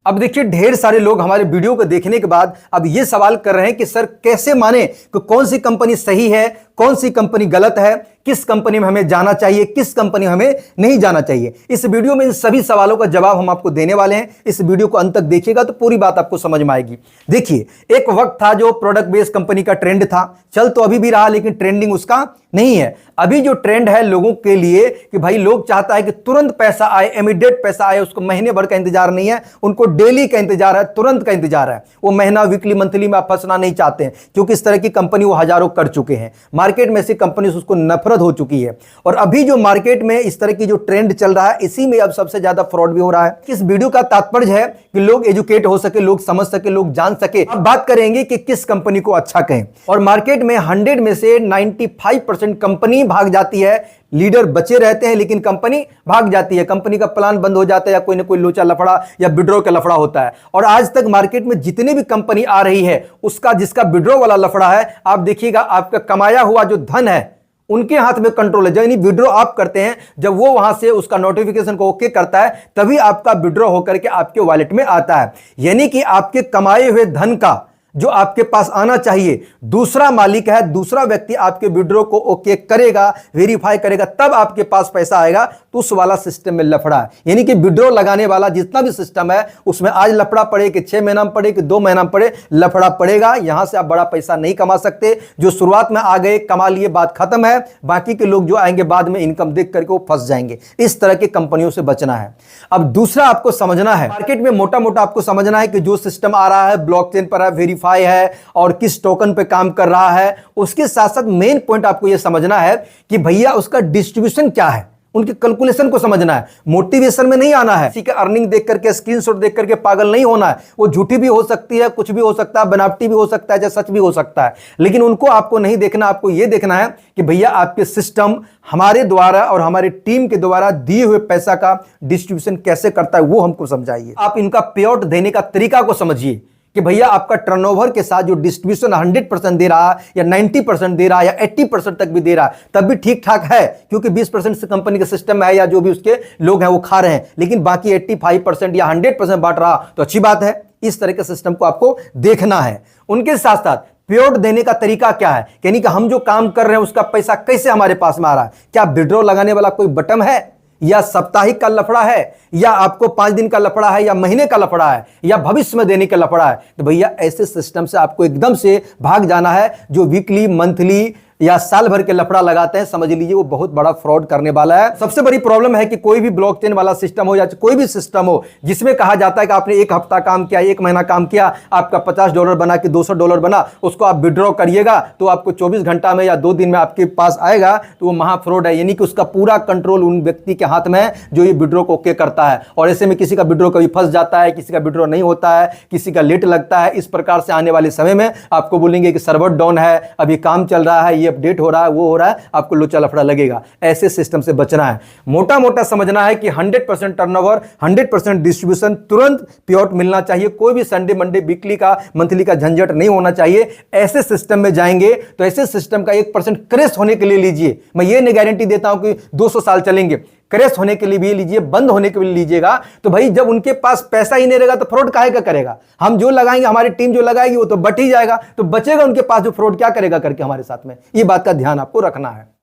अब देखिए, ढेर सारे लोग हमारे वीडियो को देखने के बाद अब ये सवाल कर रहे हैं कि सर कैसे माने कि कौन सी कंपनी सही है, कौन सी कंपनी गलत है, किस कंपनी में हमें जाना चाहिए, किस कंपनी में हमें नहीं जाना चाहिए। इस वीडियो में इन सभी सवालों का जवाब हम आपको देने वाले हैं। इस वीडियो को अंत तक देखिएगा तो पूरी बात आपको समझ में आएगी। देखिए, एक वक्त था जो प्रोडक्ट बेस्ड कंपनी का ट्रेंड था, चल तो अभी भी रहा, लेकिन ट्रेंडिंग उसका नहीं है। अभी जो ट्रेंड है लोगों के लिए कि भाई लोग चाहता है कि तुरंत पैसा आए, इमीडिएट पैसा आए, उसको महीने भर का इंतजार नहीं है, उनको डेली का इंतजार है, तुरंत का इंतजार है। वो महीना, वीकली, मंथली में आप फंसना नहीं चाहते हैं, क्योंकि इस तरह की कंपनी वो हजारों कर चुके हैं। मार्केट में ऐसी कंपनी से उसको नफरत हो चुकी है। और अभी जो मार्केट में इस तरह की जो ट्रेंड चल रहा है, इसी में अब सबसे ज्यादा फ्रॉड भी हो रहा है। इस वीडियो का तात्पर्य है कि लोग एजुकेट हो सके, लोग समझ सके, लोग जान सके। अब बात करेंगे कि किस कंपनी को अच्छा कहें। और मार्केट में 100 में से 95% कंपनी भाग जाती है, लीडर बचे रहते हैं, लेकिन कंपनी भाग जाती है। कंपनी का प्लान बंद हो जाता है, या कोई ना कोई लोचा लफड़ा या विड्रॉ का लफड़ा होता है। और आज तक मार्केट में जितने भी कंपनी आ रही है, उसका जिसका विड्रॉ वाला लफड़ा है, आप देखिएगा आपका कमाया हुआ जो धन है उनके हाथ में कंट्रोल है। यानी विड्रॉ आप करते हैं, जब वो वहां से उसका नोटिफिकेशन को ओके करता है, तभी आपका विड्रॉ होकर के आपके वॉलेट में आता है। यानी कि आपके कमाए हुए धन का जो आपके पास आना चाहिए, दूसरा मालिक है, दूसरा व्यक्ति आपके विड्रॉ को ओके करेगा, वेरीफाई करेगा, तब आपके पास पैसा आएगा। तो उस वाला सिस्टम में लफड़ा है। यानी कि विड्रॉ लगाने वाला जितना भी सिस्टम है, उसमें आज लफड़ा पड़े कि 6 महीना में पड़े कि 2 महीना में पड़े, लफड़ा पड़ेगा। यहां से आप बड़ा पैसा नहीं कमा सकते। जो शुरुआत में आ गए, कमा लिए, बात खत्म है। बाकी के लोग जो आएंगे बाद में इनकम देख करके वो फंस जाएंगे। इस तरह की कंपनियों से बचना है। अब दूसरा आपको समझना है, मार्केट में मोटा मोटा आपको समझना है कि जो सिस्टम आ रहा है, ब्लॉकचेन पर है, वेरीफाई है और किस टोकन पे काम कर रहा है। उसके साथ साथ मेन पॉइंट आपको यह समझना है कि भैया उसका डिस्ट्रीब्यूशन क्या है, उनके कैलकुलेशन को समझना है। मोटिवेशन में नहीं आना है, किसी का अर्निंग देख करके, स्क्रीनशॉट देख करके पागल नहीं होना है। वो झूठी भी हो सकती है, कुछ भी हो सकता है, बनावटी भी हो सकता है, चाहे सच भी हो सकता है, लेकिन उनको आपको नहीं देखना। आपको यह देखना है कि भैया आपके सिस्टम हमारे द्वारा और हमारे टीम के द्वारा दिए हुए पैसा का डिस्ट्रीब्यूशन कैसे करता है, वो हमको समझाइए। आप इनका पे आउट देने का तरीका को समझिए कि भैया आपका टर्नओवर के साथ जो डिस्ट्रीब्यूशन 100% दे रहा है, या 90% दे रहा है, या 80% तक भी दे रहा है, तब भी ठीक ठाक है, क्योंकि 20% से कंपनी का सिस्टम है, या जो भी उसके लोग हैं वो खा रहे हैं। लेकिन बाकी 85% या 100% बांट रहा तो अच्छी बात है। इस तरह के सिस्टम को आपको देखना है। उनके साथ साथ पे आउट देने का तरीका क्या है, यानी कि हम जो काम कर रहे हैं उसका पैसा कैसे हमारे पास में आ रहा है। क्या विड्रॉ लगाने वाला कोई बटन है, या साप्ताहिक का लफड़ा है, या आपको 5 दिन का लफड़ा है, या महीने का लफड़ा है, या भविष्य में देने का लफड़ा है। तो भैया ऐसे सिस्टम से आपको एकदम से भाग जाना है। जो वीकली, मंथली या साल भर के लफड़ा लगाते हैं, समझ लीजिए वो बहुत बड़ा फ्रॉड करने वाला है। सबसे बड़ी प्रॉब्लम है कि कोई भी ब्लॉकचेन वाला सिस्टम हो या कोई भी सिस्टम हो जिसमें कहा जाता है कि आपने 1 हफ्ता काम किया, 1 महीना काम किया, आपका $50 बना कि $200 बना, उसको आप विड्रॉ करिएगा तो आपको 24 घंटा में या 2 दिन में आपके पास आएगा, तो वो महा फ्रॉड है। यानी कि उसका पूरा कंट्रोल उन व्यक्ति के हाथ में है जो ये विड्रॉ को ओके करता है। और ऐसे में किसी का विड्रॉ कभी फंस जाता है, किसी का विड्रॉ नहीं होता है, किसी का लेट लगता है। इस प्रकार से आने वाले समय में आपको बोलेंगे कि सर्वर डाउन है, अभी काम चल रहा है, ये अपडेट हो रहा है, वो हो रहा है, आपको लोचा लफड़ा लगेगा। ऐसे सिस्टम से बचना है। मोटा मोटा समझना है कि 100% टर्नओवर, 100% डिस्ट्रीब्यूशन, तुरंत पे आउट मिलना चाहिए। कोई भी संडे, मंडे, वीकली का, मंथली का झंझट नहीं होना चाहिए। ऐसे सिस्टम में जाएंगे तो ऐसे सिस्टम का 1% क्रैश होने के लिए लीजिए। मैं ये नहीं गारंटी देता हूं कि 200 साल चलेंगे। क्रैश होने के लिए भी लीजिए, बंद होने के लिए लीजिएगा। तो भाई जब उनके पास पैसा ही नहीं रहेगा तो फ्रॉड काहे का करेगा। हम जो लगाएंगे, हमारी टीम जो लगाएगी वो तो बट ही जाएगा, तो बचेगा उनके पास जो फ्रॉड क्या करेगा करके हमारे साथ में। ये बात का ध्यान आपको रखना है।